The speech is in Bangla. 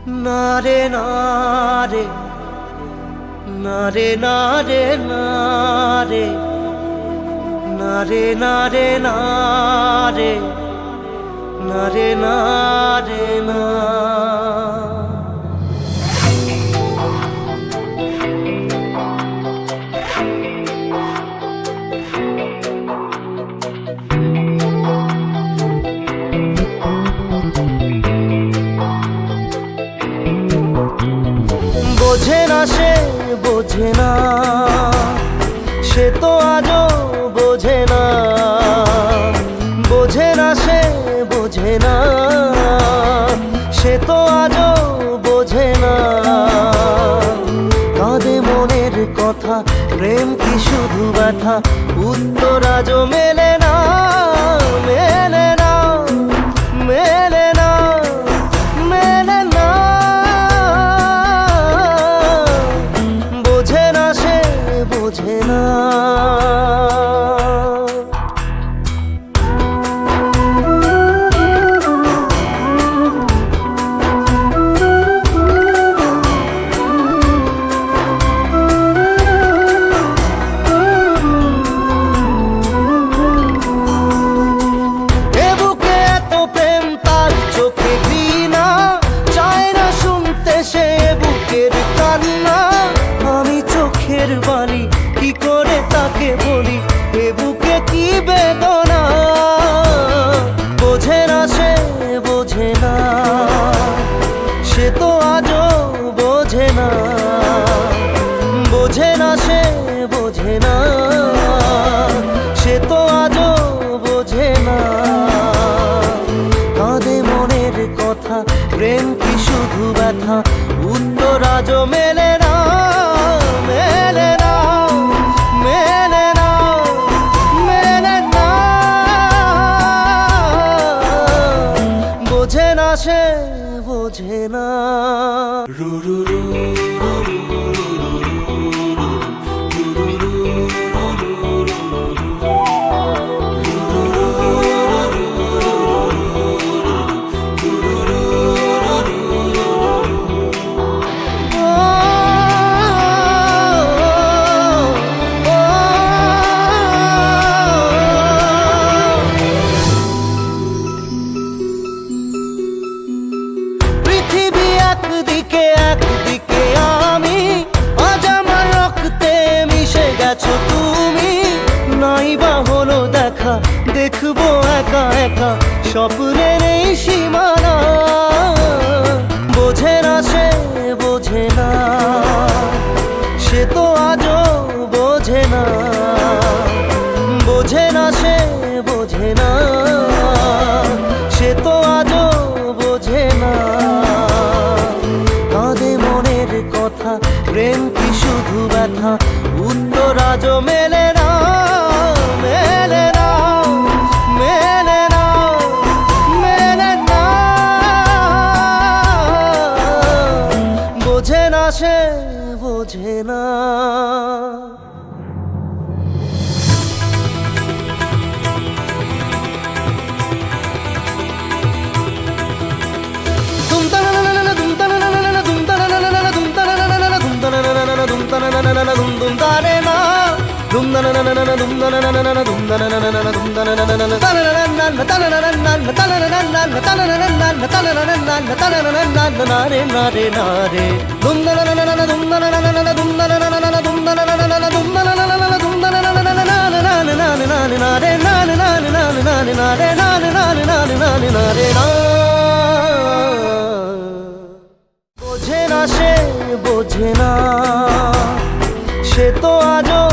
নারে নারে নারে নারে নারে নারে নারে নারে নারে নারে না বোঝে না সে বোঝে না, সে তো আজও বোঝে না। বোঝে না সে বোঝে না, সে তো আজও বোঝে না। কাঁদে মনের কথা, প্রেম কি শুধু ব্যথা, উত্তর আজও মেলে না, মেলে না, মেলে না, মেলে না। বোঝে না সে বোঝে না। আমি চোখের বালি কি করে তাকে বলি, এ বুকে কি বেদনা। বোঝে না সে বোঝে না, সে তো আজও বোঝে না। বোঝে না সে বোঝে না, সে তো আজও বোঝে না। কাঁদে মনের কথা, প্রেম কি শুধু ব্যথা, উত্তর আজও মেলে না, মেলে না, মেলে না, মেলে না। বোঝে না সে বোঝে না। একদিকে আমি, আজ আমার রক্তে মিশে গেছো তুমি। নাই বা হলো দেখা, দেখবো একা একা স্বপ্নের এই সীমানা। বোঝে না সে বোঝে না, সে তো আজও বোঝে না। বোঝে না সে বোঝে না, সে তো আজও বোঝে না। কথা, প্রেম কি শুধু ব্যথা, উত্তর আজও মেলে না, মেলে না, মেলে না, মেলে না। বোঝে না সে বোঝে না। বোঝে না সে বোঝে না, সে তো আজও